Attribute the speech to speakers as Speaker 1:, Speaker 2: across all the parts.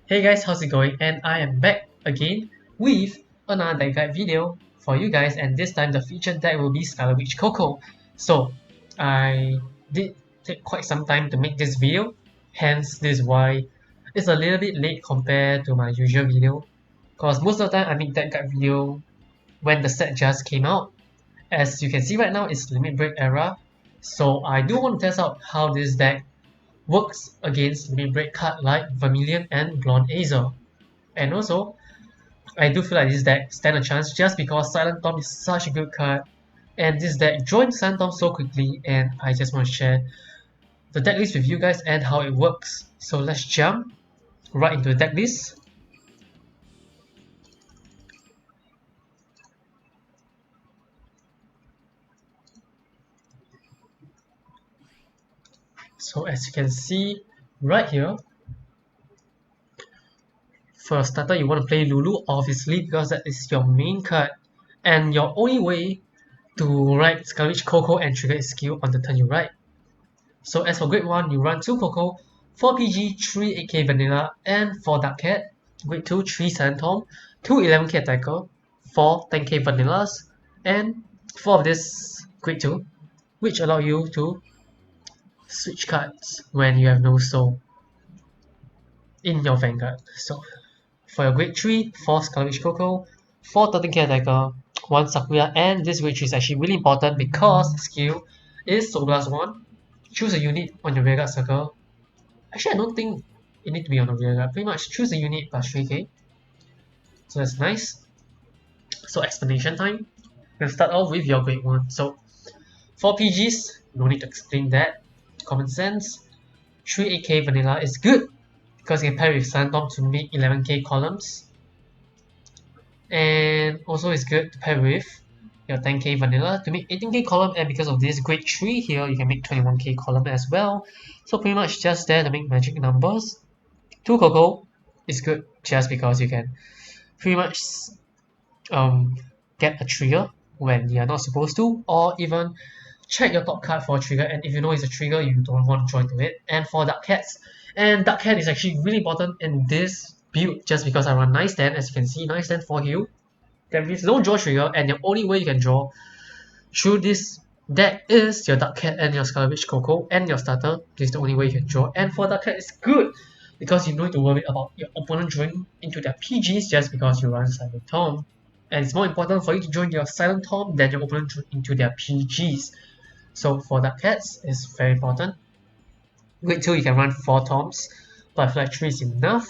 Speaker 1: Hey guys, how's it going? And I am back again with another deck guide video for you guys, and this time the featured deck will be Scarlet Witch CoCo. So I did take quite some time to make this video, hence this is why it's a little bit late compared to my usual video. Cause most of the time I make deck guide video when the set just came out. As you can see right now, it's Limit Break era. So I do want to test out how this deck works against limit break card like Vermilion and Blonde Azer. And also, I do feel like this deck stand a chance just because Silent Tom is such a good card, and this deck joined Silent Tom so quickly, and I just want to share the deck list with you guys and how it works. So let's jump right into the deck list. So as you can see right here, for a starter you want to play Lulu obviously because that is your main card and your only way to write Scarlet Witch CoCo and trigger its skill on the turn you write. So as for grade 1, you run 2 CoCo, 4 PG, 3 8k Vanilla, and 4 Dark Cat. Grade 2, 3 Silent Tom, 2 11k Attacker, 4 10k Vanillas, and 4 of this grade 2, which allow you to switch cards when you have no soul in your Vanguard. So for your grade 3, 4 Scarlet Witch CoCo, 4 13k Attacker, 1 Sakura, and this grade 3 is actually really important because the skill is Soul Blast 1. Choose a unit on your rearguard circle. Actually, I don't think it need to be on the rearguard. Pretty much choose a unit plus 3k. So that's nice. So explanation time. We'll start off with your grade 1. So 4 PGs, no need to explain that. Common sense. 3 8k Vanilla is good because you can pair with Silent Tom to make 11k columns. And also it's good to pair with your 10k Vanilla to make 18k column, and because of this grade 3 here you can make 21k column as well. So pretty much just there to make magic numbers. 2 CoCo is good just because you can pretty much get a trigger when you're not supposed to, or even check your top card for a trigger, and if you know it's a trigger you don't want to join to it. And 4 Dark Cats, and Dark Cat is actually really important in this build just because I run 9 stand. As you can see, 9 stand 4 heal. That means no draw trigger, and the only way you can draw through this deck is your Dark Cat and your Scarlet Witch CoCo, and your starter. This is the only way you can draw. And for Dark Cat is good because you don't need to worry about your opponent drawing into their PGs just because you run Silent Tom. And it's more important for you to join your Silent Tom than your opponent into their PGs. So for Dark Cats, it's very important. Wait till you can run 4 Toms, but I feel like 3 is enough.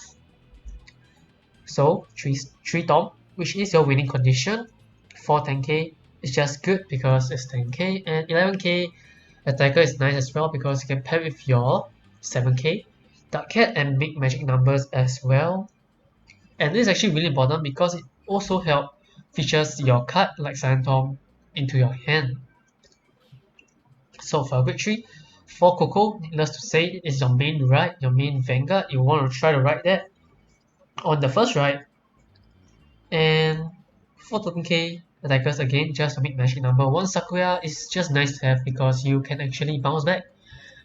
Speaker 1: So 3 Tom, which is your winning condition. 4 10k is just good because it's 10k, and 11k Attacker is nice as well because you can pair with your 7k Dark Cat and make magic numbers as well. And this is actually really important because it also helps features your card like Silent Tom into your hand. So for grade 3, 4 CoCo, needless to say, is your main ride, your main Vanguard. You want to try to ride that on the first ride. And 4 13k Attackers again just to make magic number. 1 Sakura is just nice to have because you can actually bounce back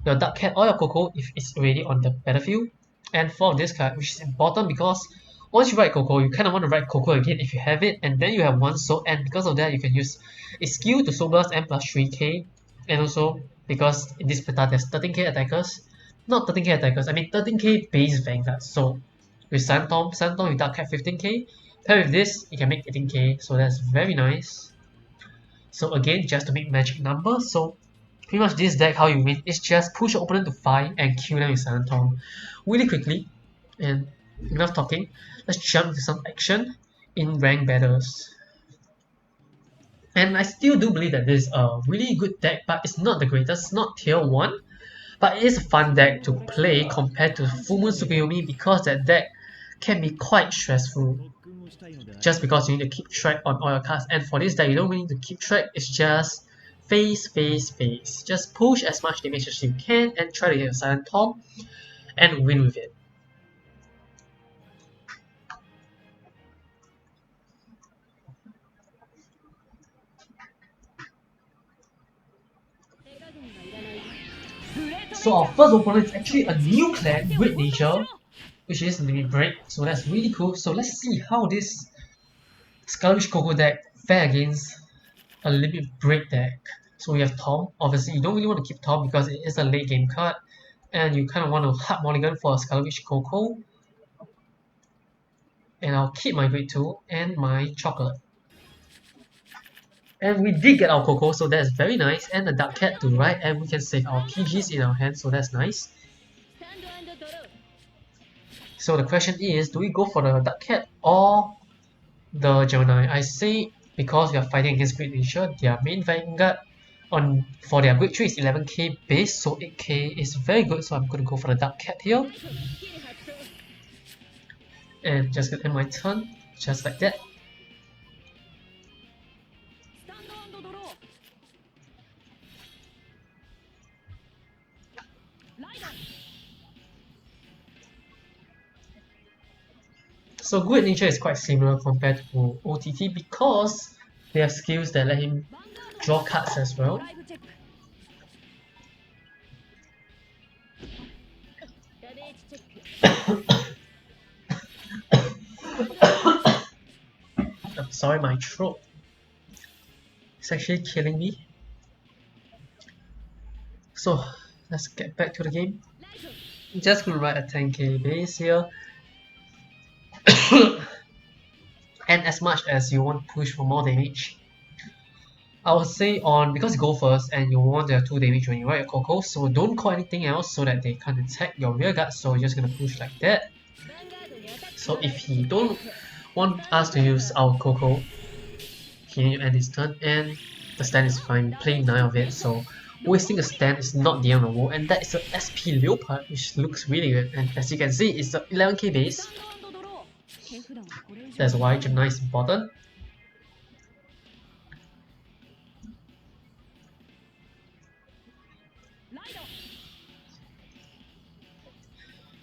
Speaker 1: your Dark Cat or your CoCo if it's already on the battlefield. And 4 of this card, which is important because once you ride CoCo, you kind of want to ride CoCo again if you have it, and then you have 1 soul, and because of that you can use a skill to Soul Blast and plus 3k. And also because in this meta there's 13k Attackers, not 13k Attackers, I mean 13k base Vanguard. So with Silent Tom with Dark Cat 15k, pair with this you can make 18k, so that's very nice. So again, just to make magic numbers. So pretty much this deck, how you win is just push your opponent to 5 and kill them with Silent Tom really quickly. And enough talking, let's jump into some action in ranked battles. And I still do believe that this is a really good deck, but it's not the greatest, not tier 1, but it is a fun deck to play compared to Full Moon Tsukuyomi because that deck can be quite stressful just because you need to keep track on all your cards, and for this deck you don't really need to keep track, it's just face. Just push as much damage as you can and try to get a Silent Tom and win with it. So our first opponent is actually a new clan, Great Nature, which is limit break. So that's really cool. So let's see how this Scarlet Witch CoCo deck fare against a limit break deck. So we have Tom. Obviously, you don't really want to keep Tom because it is a late game card, and you kind of want to hard mulligan for a Scarlet Witch CoCo. And I'll keep my grade 2 and my chocolate. And we did get our CoCo, so that's very nice. And a Dark Cat to right, and we can save our PGs in our hand, so that's nice. So the question is, do we go for the Dark Cat or the Gemini? I say because we are fighting against Great Nature, their main Vanguard for their grade 3 is 11k base, so 8k is very good, so I'm going to go for the Dark Cat here. And just gonna end my turn, just like that. So Great Nature is quite similar compared to OTT because they have skills that let him draw cards as well. I'm sorry, my throat. It's actually killing me. So let's get back to the game. I'm just gonna write a 10k base here. And as much as you want to push for more damage, I would say because you go first and you want to have 2 damage when you write your CoCo, so don't call anything else so that they can't attack your rearguard, so you're just gonna push like that. So if he don't want us to use our CoCo, he need to end his turn, and the stand is fine, playing 9 of it, so wasting a stand is not the end of the world, and that is a SP Leopard, which looks really good, and as you can see, it's a 11k base. That's why Gemini is important.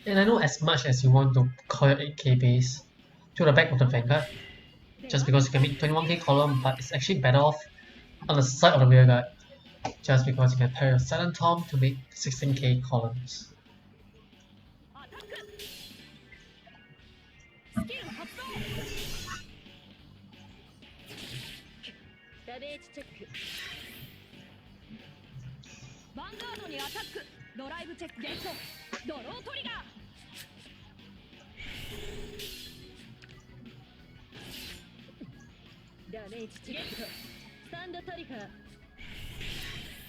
Speaker 1: And I know as much as you want to call your 8k base to the back of the Vanguard, just because you can make 21k column, but it's actually better off on the side of the rearguard, just because you can pair your Silent Tom to make 16k columns.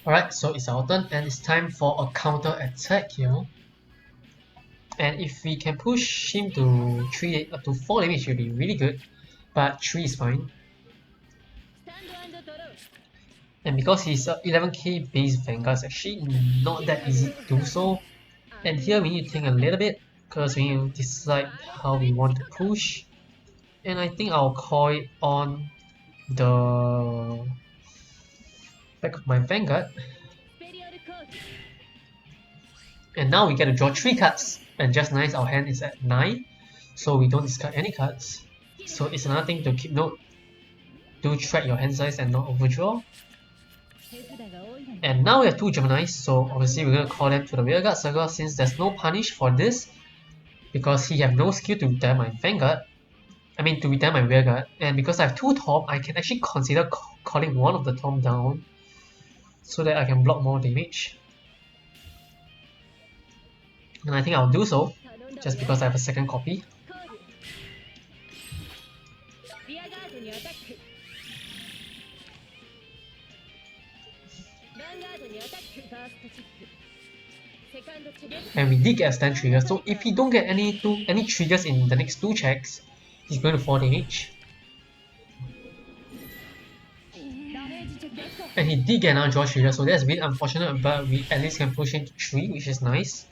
Speaker 1: Alright, so it's our turn and it's time for a counter attack here. And if we can push him to 3 up to 4 damage, it will be really good. But 3 is fine. And because he's a 11k base Vanguard, it's actually not that easy to do so. And here we need to think a little bit, because we need to decide how we want to push. And I think I'll call it on the back of my Vanguard. And now we get to draw 3 cards. And just nice, our hand is at 9. So we don't discard any cards. So it's another thing to keep note. Do track your hand size and not overdraw. And now we have 2 Geminis, so obviously we're going to call them to the rearguard circle since there's no punish for this. Because he have no skill to retire my Vanguard. To retire my rearguard. And because I have 2 Tom, I can actually consider calling one of the Tom down. So that I can block more damage. And I think I'll do so, just because I have a second copy. And we did get a stand trigger, so if he don't get any triggers in the next 2 checks, he's going to 4 damage. And he did get another draw trigger, so that's a bit unfortunate, but we at least can push him to 3, which is nice.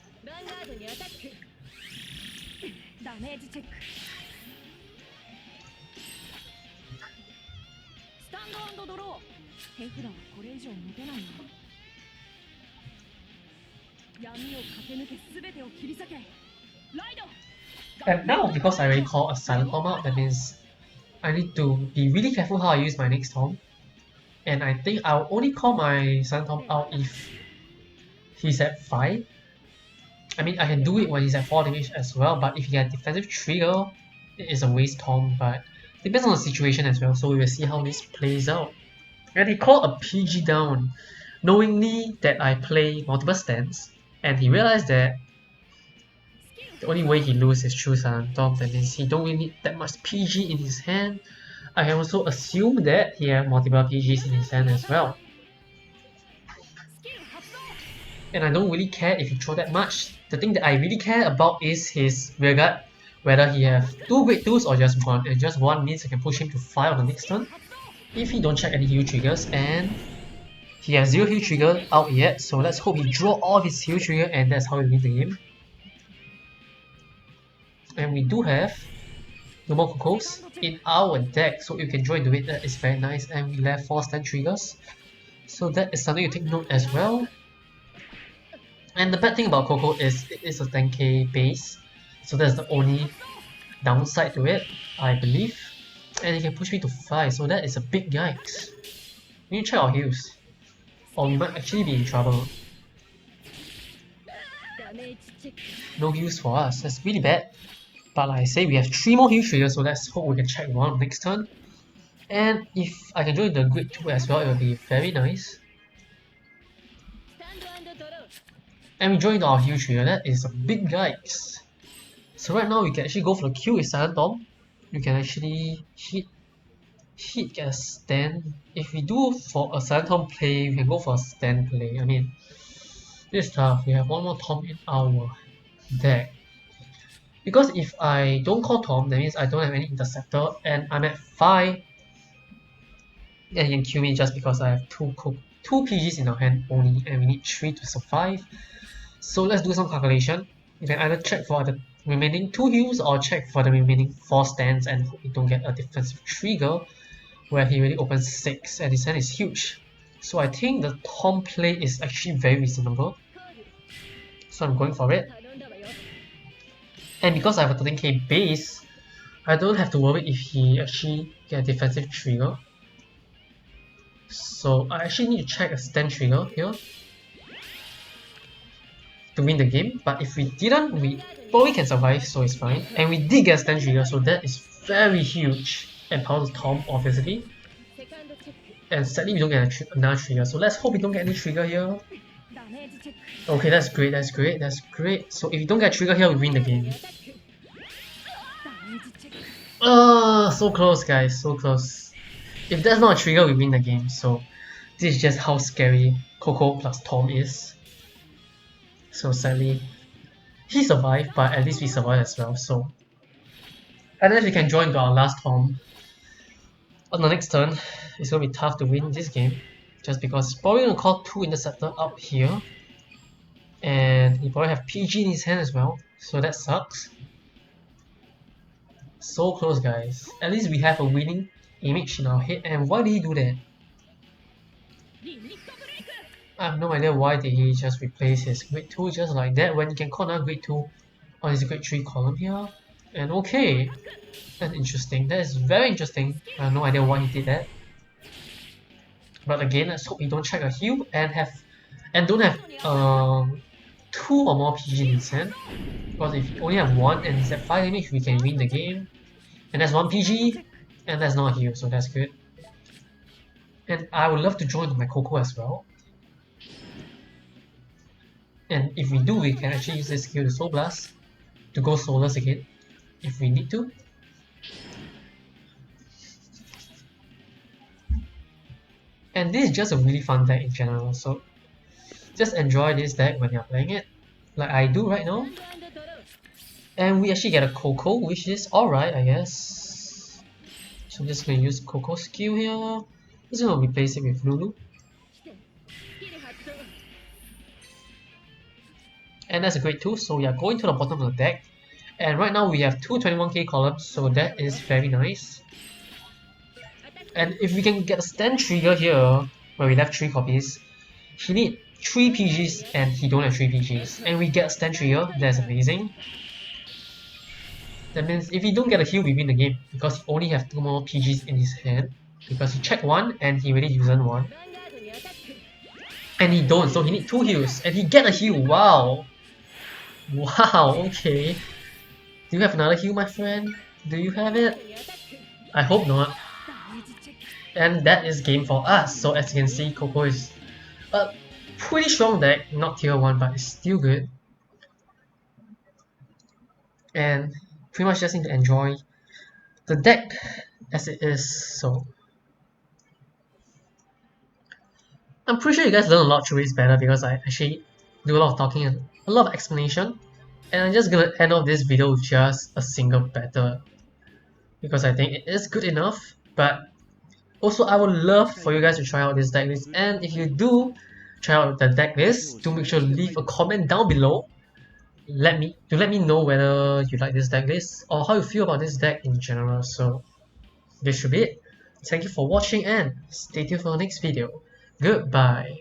Speaker 1: And now, because I already called a Silent Tom out, that means I need to be really careful how I use my next Tom. And I think I'll only call my Silent Tom out if he's at 5. I mean, I can do it when he's at 4 damage as well, but if he has defensive trigger, it is a waste Tom, but depends on the situation as well, so we will see how this plays out. And he called a PG down, knowingly that I play multiple stands, and he realized that the only way he loses is through Silent Tom, that means he don't really need that much PG in his hand. I can also assume that he has multiple PGs in his hand as well. And I don't really care if he throw that much. The thing that I really care about is his Vanguard, whether he have 2 grade 2s or just 1, and just 1 means I can push him to 5 on the next turn if he don't check any heal triggers, and he has 0 heal trigger out yet, so let's hope he draw all of his heal trigger and that's how we win the game. And we do have no more CoCos in our deck, so you can draw into it. That is very nice, and we left 4 stand triggers, so that is something to take note as well. And the bad thing about CoCo is it is a 10k base, so that's the only downside to it, I believe. And it can push me to 5, so that is a big yikes. We need to check our heals, or we might actually be in trouble. No heals for us, that's really bad. But like I say, we have 3 more heal triggers, so let's hope we can check 1 next turn. And if I can join the grid 2 as well, it will be very nice. And we joined our heal trigger, that is a big yikes. So right now we can actually go for the Q with Silent Tom. You can actually hit get a stand. If we do for a Silent Tom play, we can go for a stand play. I mean, this is tough. We have 1 more Tom in our deck. Because if I don't call Tom, that means I don't have any interceptor, and I'm at 5. And he can kill me just because I have 2 PGs in our hand only, and we need 3 to survive. So let's do some calculation. You can either check for the remaining 2 heals or check for the remaining 4 stands and hope you don't get a defensive trigger where he really opens 6 and his hand is huge. So I think the Tom play is actually very reasonable. So I'm going for it. And because I have a 13k base, I don't have to worry if he actually get a defensive trigger. So I actually need to check a stand trigger here to win the game, but if we didn't, we probably can survive, so it's fine. And we did get a stand trigger, so that is very huge. And power to Tom, obviously. And sadly, we don't get another trigger, so let's hope we don't get any trigger here. Okay, that's great, that's great, that's great. So if you don't get a trigger here, we win the game. So close, guys, so close. If that's not a trigger, we win the game. So this is just how scary CoCo plus Tom is. So sadly, he survived, but at least we survived as well. So unless we can join to our last Tom on the next turn, it's gonna be tough to win this game. Just because he's probably gonna call 2 interceptor up here, and he probably have PG in his hand as well. So that sucks. So close, guys. At least we have a winning image in our head. And why did he do that? I have no idea why did he just replace his grade 2 just like that when he can call another grade 2 on his grade 3 column here. And okay, that's interesting. That is very interesting. I have no idea why he did that. But again, let's hope he don't check a heal and don't have 2 or more PG in his hand. Because if you only have 1 and he's at 5 damage, we can win the game. And that's 1 PG, and that's not a heal, so that's good. And I would love to join my CoCo as well. And if we do, we can actually use this skill to Soul Blast to go Soulless again, if we need to. And this is just a really fun deck in general, so just enjoy this deck when you're playing it, like I do right now. And we actually get a CoCo, which is alright, I guess. So I'm just gonna use CoCo skill here. Just gonna replace it with Lulu. And that's a great tool, so we are going to the bottom of the deck. And right now we have 2 21k columns, so that is very nice. And if we can get a stand trigger here, where we left 3 copies, he needs 3 PGs and he don't have 3 PGs. And we get a stand trigger, that's amazing. That means if he don't get a heal, we win the game, because he only have 2 more PGs in his hand. Because he checked 1 and he already used 1. And he don't, so he needs 2 heals. And he get a heal, wow! Wow, okay. Do you have another heal, my friend? Do you have it? I hope not. And that is game for us. So as you can see, CoCo is a pretty strong deck, not tier 1, but it's still good. And pretty much just need to enjoy the deck as it is. So I'm pretty sure you guys learn a lot through this better because I actually do a lot of talking and a lot of explanation. And I'm just gonna end off this video with just a single battle because I think it is good enough. But also I would love for you guys to try out this deck list, and if you do try out the deck list, do make sure to leave a comment down below. Let me know whether you like this deck list or how you feel about this deck in general. So this should be it. Thank you for watching and stay tuned for the next video. Goodbye.